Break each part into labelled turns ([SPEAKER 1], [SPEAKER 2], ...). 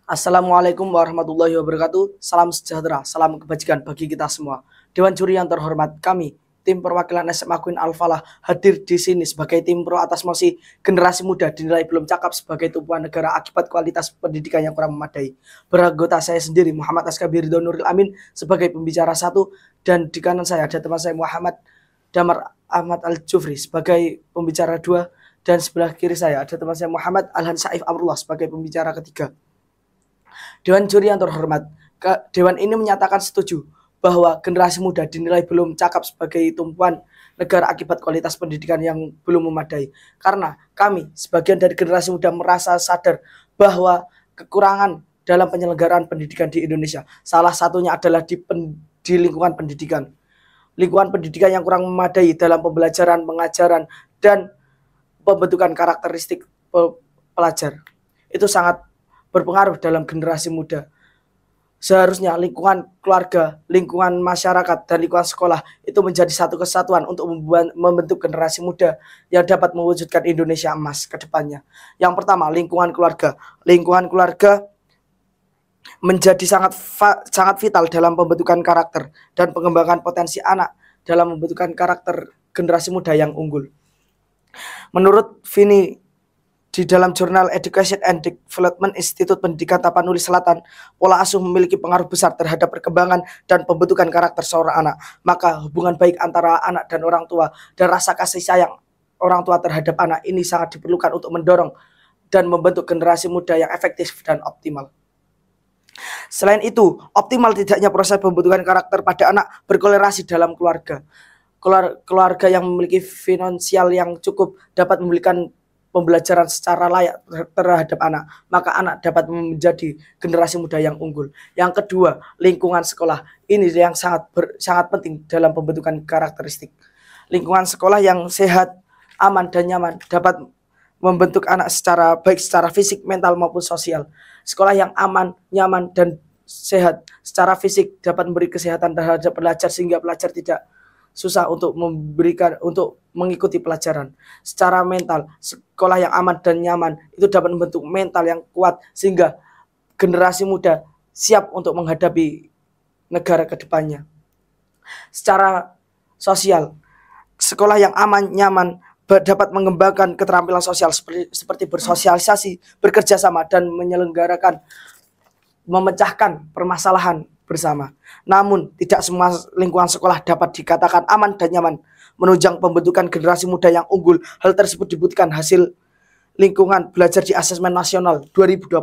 [SPEAKER 1] Assalamualaikum warahmatullahi wabarakatuh. Salam sejahtera, salam kebajikan bagi kita semua. Dewan juri yang terhormat, kami tim perwakilan SMA Queen Al-Falah hadir di sini sebagai tim pro atas mosi generasi muda dinilai belum cakap sebagai tumpuan negara akibat kualitas pendidikan yang kurang memadai. Beranggota saya sendiri Muhammad Askabir Nuril Amin sebagai pembicara satu, dan di kanan saya ada teman saya Muhammad Damar Ahmad Al-Jufri sebagai pembicara dua, dan sebelah kiri saya ada teman saya Muhammad Alhan Saif Amrullah sebagai pembicara ketiga. Dewan juri yang terhormat, Dewan ini menyatakan setuju bahwa generasi muda dinilai belum cakap sebagai tumpuan negara akibat kualitas pendidikan yang belum memadai. Karena kami sebagian dari generasi muda merasa sadar bahwa kekurangan dalam penyelenggaraan pendidikan di Indonesia, salah satunya adalah di lingkungan pendidikan. Lingkungan pendidikan yang kurang memadai dalam pembelajaran, pengajaran, dan pembentukan karakteristik pelajar. Itu sangat berpengaruh dalam generasi muda. Seharusnya lingkungan keluarga, lingkungan masyarakat, dan lingkungan sekolah itu menjadi satu kesatuan untuk membentuk generasi muda yang dapat mewujudkan Indonesia emas ke depannya. Yang pertama, lingkungan keluarga. Lingkungan keluarga menjadi sangat vital dalam pembentukan karakter dan pengembangan potensi anak dalam membentukan karakter generasi muda yang unggul. Menurut Vini, di dalam jurnal Education and Development Institute Pendidikan Tapanuli Selatan, pola asuh memiliki pengaruh besar terhadap perkembangan dan pembentukan karakter seorang anak. Maka hubungan baik antara anak dan orang tua dan rasa kasih sayang orang tua terhadap anak ini sangat diperlukan untuk mendorong dan membentuk generasi muda yang efektif dan optimal. Selain itu, optimal tidaknya proses pembentukan karakter pada anak berkolerasi dalam keluarga. Keluarga yang memiliki finansial yang cukup dapat memberikan pembelajaran secara layak terhadap anak, maka anak dapat menjadi generasi muda yang unggul. Yang kedua, lingkungan sekolah. Ini yang sangat penting dalam pembentukan karakteristik. Lingkungan sekolah yang sehat, aman, dan nyaman dapat membentuk anak secara baik secara fisik, mental, maupun sosial. Sekolah yang aman, nyaman, dan sehat secara fisik dapat memberi kesehatan terhadap pelajar sehingga pelajar tidak susah untuk mengikuti pelajaran. Secara mental, sekolah yang aman dan nyaman itu dapat membentuk mental yang kuat sehingga generasi muda siap untuk menghadapi negara ke depannya. Secara sosial, sekolah yang aman, nyaman dapat mengembangkan keterampilan sosial seperti bersosialisasi, bekerja sama, dan memecahkan permasalahan bersama. Namun, tidak semua lingkungan sekolah dapat dikatakan aman dan nyaman menunjang pembentukan generasi muda yang unggul. Hal tersebut dibuktikan hasil lingkungan belajar di Asesmen Nasional 2021.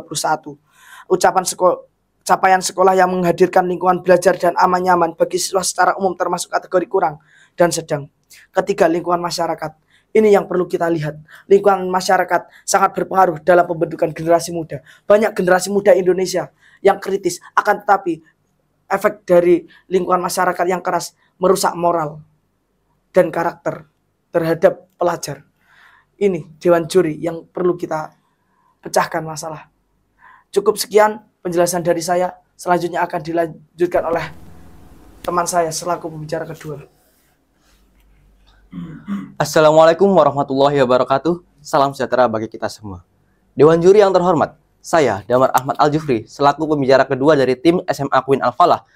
[SPEAKER 1] Capaian sekolah yang menghadirkan lingkungan belajar dan aman nyaman bagi siswa secara umum termasuk kategori kurang dan sedang. Ketiga, lingkungan masyarakat. Ini yang perlu kita lihat. Lingkungan masyarakat sangat berpengaruh dalam pembentukan generasi muda. Banyak generasi muda Indonesia yang kritis, akan tetapi efek dari lingkungan masyarakat yang keras merusak moral dan karakter terhadap pelajar. Ini dewan juri yang perlu kita pecahkan masalah. Cukup sekian penjelasan dari saya. Selanjutnya akan dilanjutkan oleh teman saya selaku pembicara kedua.
[SPEAKER 2] Assalamualaikum warahmatullahi wabarakatuh. Salam sejahtera bagi kita semua. Dewan juri yang terhormat, saya, Damar Ahmad Al-Jufri, selaku pembicara kedua dari tim SMA Queen Al-Falah,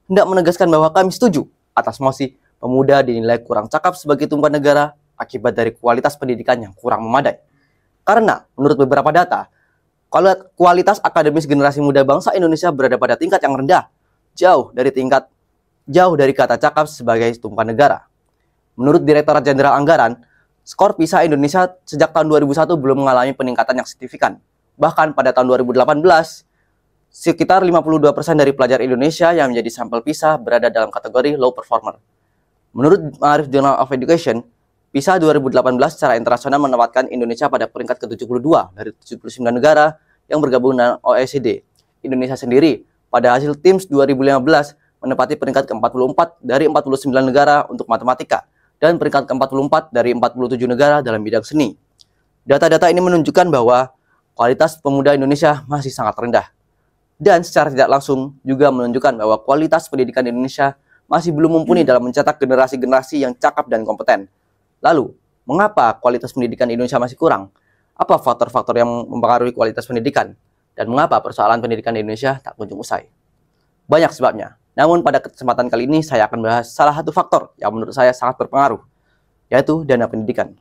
[SPEAKER 2] hendak menegaskan bahwa kami setuju atas mosi pemuda dinilai kurang cakap sebagai tumpuan negara akibat dari kualitas pendidikan yang kurang memadai. Karena menurut beberapa data, kualitas akademis generasi muda bangsa Indonesia berada pada tingkat yang rendah, jauh dari kata cakap sebagai tumpuan negara. Menurut Direktorat Jenderal Anggaran, skor PISA Indonesia sejak tahun 2001 belum mengalami peningkatan yang signifikan. Bahkan pada tahun 2018, sekitar 52% dari pelajar Indonesia yang menjadi sampel PISA berada dalam kategori low performer. Menurut Ma'arif Journal of Education, PISA 2018 secara internasional menempatkan Indonesia pada peringkat ke-72 dari 79 negara yang bergabung dengan OECD. Indonesia sendiri pada hasil TIMSS 2015 menempati peringkat ke-44 dari 49 negara untuk matematika dan peringkat ke-44 dari 47 negara dalam bidang seni. Data-data ini menunjukkan bahwa kualitas pemuda Indonesia masih sangat rendah. Dan secara tidak langsung juga menunjukkan bahwa kualitas pendidikan Indonesia masih belum mumpuni dalam mencetak generasi-generasi yang cakap dan kompeten. Lalu, mengapa kualitas pendidikan Indonesia masih kurang? Apa faktor-faktor yang mempengaruhi kualitas pendidikan? dan mengapa persoalan pendidikan di Indonesia tak kunjung usai. Banyak sebabnya, namun pada kesempatan kali ini saya akan bahas salah satu faktor yang menurut saya sangat berpengaruh, yaitu dana pendidikan.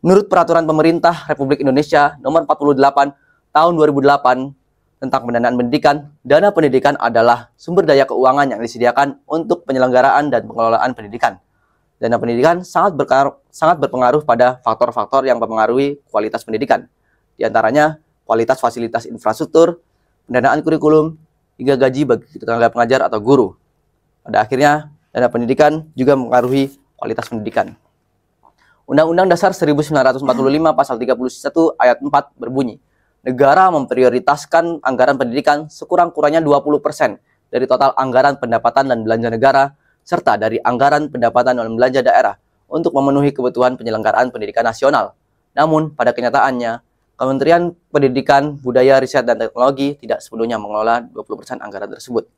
[SPEAKER 2] Menurut Peraturan Pemerintah Republik Indonesia Nomor 48 Tahun 2008 tentang pendanaan pendidikan, dana pendidikan adalah sumber daya keuangan yang disediakan untuk penyelenggaraan dan pengelolaan pendidikan. Dana pendidikan sangat berpengaruh pada faktor-faktor yang mempengaruhi kualitas pendidikan, di antaranya kualitas fasilitas infrastruktur, pendanaan kurikulum, hingga gaji bagi tenaga pengajar atau guru. Pada akhirnya, dana pendidikan juga mempengaruhi kualitas pendidikan. Undang-Undang Dasar 1945 Pasal 31 Ayat 4 berbunyi, negara memprioritaskan anggaran pendidikan sekurang-kurangnya 20% dari total anggaran pendapatan dan belanja negara, serta dari anggaran pendapatan dan belanja daerah untuk memenuhi kebutuhan penyelenggaraan pendidikan nasional. Namun, pada kenyataannya, Kementerian Pendidikan, Budaya, Riset, dan Teknologi tidak sepenuhnya mengelola 20% anggaran tersebut.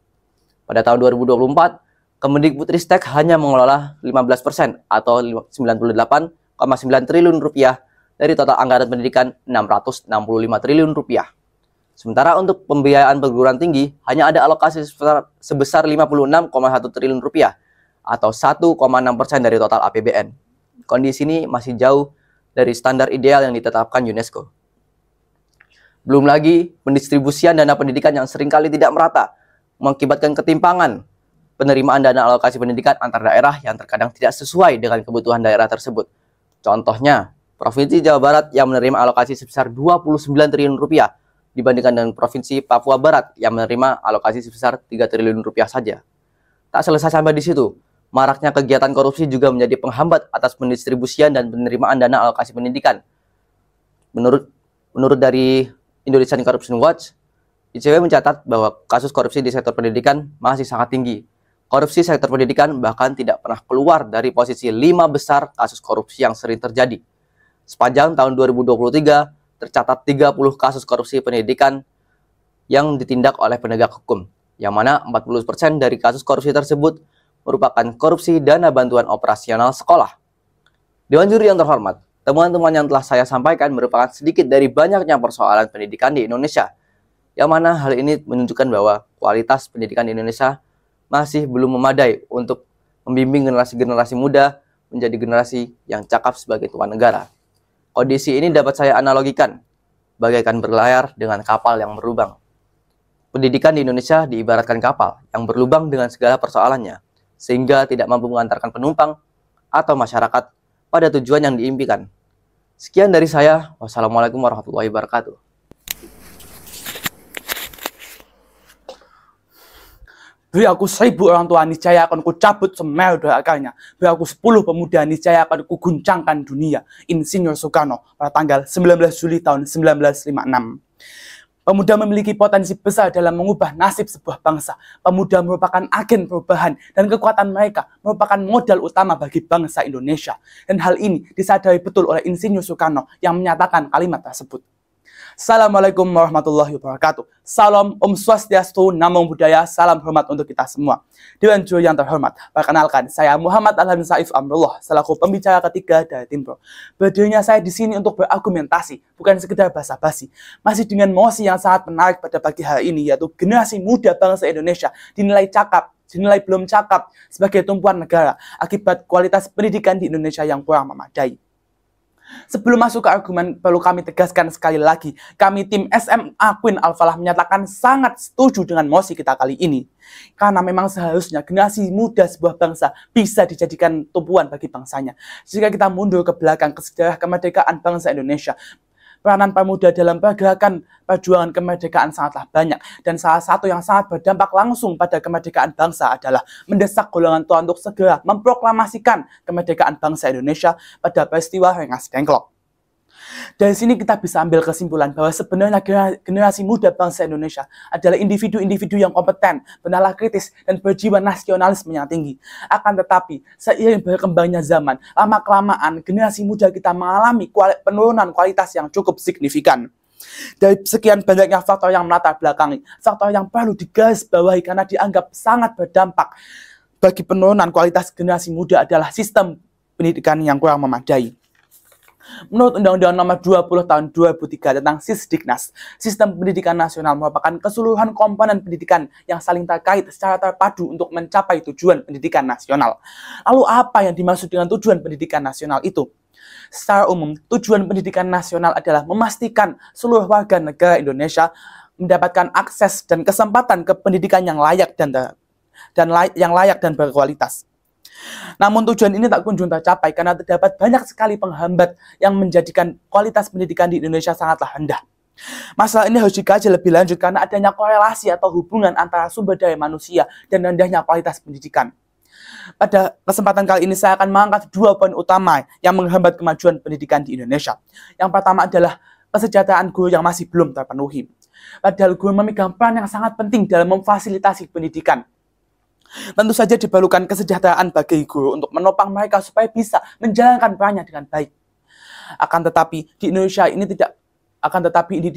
[SPEAKER 2] Pada tahun 2024, Kemendikbudristek hanya mengelola 15% atau 98,9 triliun rupiah dari total anggaran pendidikan 665 triliun rupiah. Sementara untuk pembiayaan perguruan tinggi hanya ada alokasi sebesar 56,1 triliun rupiah atau 1,6% dari total APBN. Kondisi ini masih jauh dari standar ideal yang ditetapkan UNESCO. Belum lagi pendistribusian dana pendidikan yang seringkali tidak merata, mengakibatkan ketimpangan penerimaan dana alokasi pendidikan antar daerah yang terkadang tidak sesuai dengan kebutuhan daerah tersebut. Contohnya, Provinsi Jawa Barat yang menerima alokasi sebesar 29 triliun rupiah dibandingkan dengan Provinsi Papua Barat yang menerima alokasi sebesar 3 triliun rupiah saja. Tak selesai sampai di situ, maraknya kegiatan korupsi juga menjadi penghambat atas pendistribusian dan penerimaan dana alokasi pendidikan. Menurut dari Indonesian Corruption Watch, ICW mencatat bahwa kasus korupsi di sektor pendidikan masih sangat tinggi. Korupsi sektor pendidikan bahkan tidak pernah keluar dari posisi 5 besar kasus korupsi yang sering terjadi. Sepanjang tahun 2023, tercatat 30 kasus korupsi pendidikan yang ditindak oleh penegak hukum, yang mana 40% dari kasus korupsi tersebut merupakan korupsi dana bantuan operasional sekolah. Dewan Juri yang terhormat, temuan-temuan yang telah saya sampaikan merupakan sedikit dari banyaknya persoalan pendidikan di Indonesia, yang mana hal ini menunjukkan bahwa kualitas pendidikan di Indonesia masih belum memadai untuk membimbing generasi-generasi muda menjadi generasi yang cakap sebagai tuan negara. Kondisi ini dapat saya analogikan bagaikan berlayar dengan kapal yang berlubang. Pendidikan di Indonesia diibaratkan kapal yang berlubang dengan segala persoalannya, sehingga tidak mampu mengantarkan penumpang atau masyarakat pada tujuan yang diimpikan. Sekian dari saya. Wassalamualaikum warahmatullahi wabarakatuh.
[SPEAKER 3] Beri aku 1000 orang tua, niscaya akan kucabut semel akalnya. Beri aku 10 pemuda, niscaya akan kuguncangkan dunia. Insinyur Soekarno pada tanggal 19 Juli tahun 1956. Pemuda memiliki potensi besar dalam mengubah nasib sebuah bangsa. Pemuda merupakan agen perubahan dan kekuatan mereka merupakan modal utama bagi bangsa Indonesia. Dan hal ini disadari betul oleh Insinyur Soekarno yang menyatakan kalimat tersebut. Assalamualaikum warahmatullahi wabarakatuh. Salam, Om Swastiastu, Namo Buddhaya, salam hormat untuk kita semua. Dewan Juri yang terhormat, perkenalkan, saya Muhammad Alhamid Saif Amrullah, selaku pembicara ketiga dari tim Pro. Berdirinya saya di sini untuk berargumentasi, bukan sekedar basa-basi. Masih dengan mosi yang sangat menarik pada pagi hari ini, yaitu generasi muda bangsa Indonesia dinilai belum cakap sebagai tumpuan negara akibat kualitas pendidikan di Indonesia yang kurang memadai. Sebelum masuk ke argumen, perlu kami tegaskan sekali lagi, kami tim SMA Queen Al-Falah menyatakan sangat setuju dengan mosi kita kali ini. Karena memang seharusnya generasi muda sebuah bangsa bisa dijadikan tumpuan bagi bangsanya. Jika kita mundur ke belakang ke sejarah kemerdekaan bangsa Indonesia, peranan pemuda dalam pergerakan perjuangan kemerdekaan sangatlah banyak. Dan salah satu yang sangat berdampak langsung pada kemerdekaan bangsa adalah mendesak golongan tua untuk segera memproklamasikan kemerdekaan bangsa Indonesia pada peristiwa Rengas Dengklok. Dari sini kita bisa ambil kesimpulan bahwa sebenarnya generasi muda bangsa Indonesia adalah individu-individu yang kompeten, bernalar kritis, dan berjiwa nasionalisme yang tinggi. Akan tetapi, seiring berkembangnya zaman, lama-kelamaan generasi muda kita mengalami penurunan kualitas yang cukup signifikan. Dari sekian banyaknya faktor yang melatar belakangi, faktor yang perlu digarisbawahi karena dianggap sangat berdampak bagi penurunan kualitas generasi muda adalah sistem pendidikan yang kurang memadai. Menurut Undang-Undang Nomor 20 Tahun 2003 tentang Sisdiknas, sistem pendidikan nasional merupakan keseluruhan komponen pendidikan yang saling terkait secara terpadu untuk mencapai tujuan pendidikan nasional. Lalu apa yang dimaksud dengan tujuan pendidikan nasional itu? Secara umum, tujuan pendidikan nasional adalah memastikan seluruh warga negara Indonesia mendapatkan akses dan kesempatan ke pendidikan yang layak dan berkualitas. Namun tujuan ini tak kunjung tercapai karena terdapat banyak sekali penghambat yang menjadikan kualitas pendidikan di Indonesia sangatlah rendah. Masalah ini harus dikaji lebih lanjut karena adanya korelasi atau hubungan antara sumber daya manusia dan rendahnya kualitas pendidikan. Pada kesempatan kali ini saya akan mengangkat 2 poin utama yang menghambat kemajuan pendidikan di Indonesia. Yang pertama adalah kesejahteraan guru yang masih belum terpenuhi. Padahal guru memegang peran yang sangat penting dalam memfasilitasi pendidikan. Tentu saja diperlukan kesejahteraan bagi guru untuk menopang mereka supaya bisa menjalankan perannya dengan baik. Akan tetapi di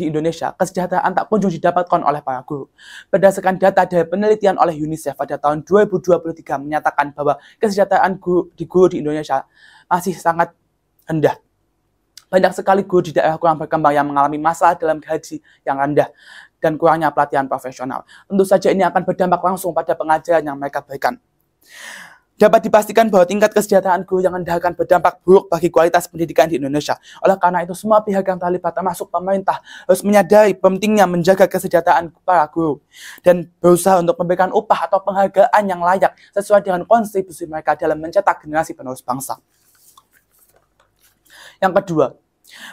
[SPEAKER 3] Indonesia kesejahteraan tak kunjung didapatkan oleh para guru. Berdasarkan data dari penelitian oleh UNICEF pada tahun 2023 menyatakan bahwa kesejahteraan guru di Indonesia masih sangat rendah. Banyak sekali guru di daerah kurang berkembang yang mengalami masalah dalam gaji yang rendah dan kurangnya pelatihan profesional. Tentu saja ini akan berdampak langsung pada pengajaran yang mereka berikan. Dapat dipastikan bahwa tingkat kesejahteraan guru yang rendah akan berdampak buruk bagi kualitas pendidikan di Indonesia. Oleh karena itu, semua pihak yang terlibat termasuk pemerintah harus menyadari pentingnya menjaga kesejahteraan para guru dan berusaha untuk memberikan upah atau penghargaan yang layak sesuai dengan kontribusi mereka dalam mencetak generasi penerus bangsa. Yang kedua,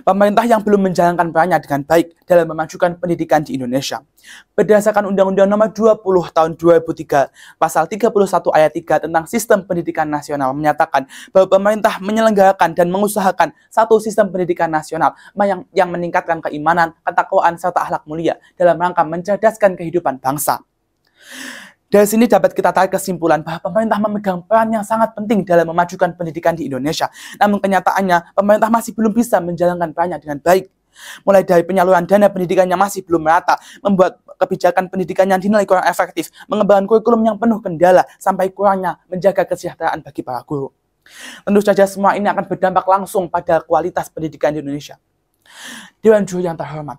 [SPEAKER 3] pemerintah yang belum menjalankan perannya dengan baik dalam memajukan pendidikan di Indonesia. Berdasarkan Undang-Undang Nomor 20 Tahun 2003, Pasal 31 Ayat 3 tentang Sistem Pendidikan Nasional menyatakan bahwa pemerintah menyelenggarakan dan mengusahakan satu sistem pendidikan nasional yang meningkatkan keimanan, ketakwaan, serta akhlak mulia dalam rangka mencerdaskan kehidupan bangsa. Dari sini dapat kita tarik kesimpulan bahwa pemerintah memegang peran yang sangat penting dalam memajukan pendidikan di Indonesia. Namun kenyataannya, pemerintah masih belum bisa menjalankan perannya dengan baik. Mulai dari penyaluran dana pendidikan yang masih belum merata, membuat kebijakan pendidikan yang dinilai kurang efektif, mengembangkan kurikulum yang penuh kendala, sampai kurangnya menjaga kesejahteraan bagi para guru. Tentu saja semua ini akan berdampak langsung pada kualitas pendidikan di Indonesia. Dewan Juri yang terhormat,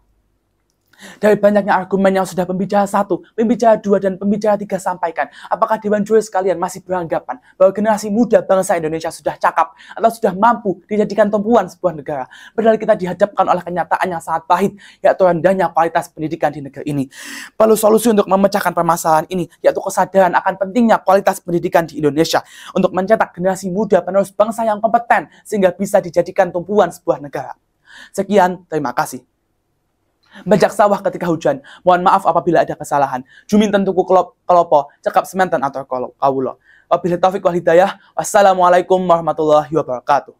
[SPEAKER 3] dari banyaknya argumen yang sudah pembicara 1, pembicara 2, dan pembicara 3 sampaikan, apakah Dewan Juri sekalian masih beranggapan bahwa generasi muda bangsa Indonesia sudah cakap atau sudah mampu dijadikan tumpuan sebuah negara? Padahal kita dihadapkan oleh kenyataan yang sangat pahit, yaitu rendahnya kualitas pendidikan di negeri ini. Perlu solusi untuk memecahkan permasalahan ini, yaitu kesadaran akan pentingnya kualitas pendidikan di Indonesia untuk mencetak generasi muda penerus bangsa yang kompeten sehingga bisa dijadikan tumpuan sebuah negara. Sekian, terima kasih. Bajak sawah ketika hujan. Mohon maaf apabila ada kesalahan. Juminten tuku kelopo, cekap sementen atau kawulo. Wabillahi taufiq wal hidayah. Wassalamualaikum warahmatullahi wabarakatuh.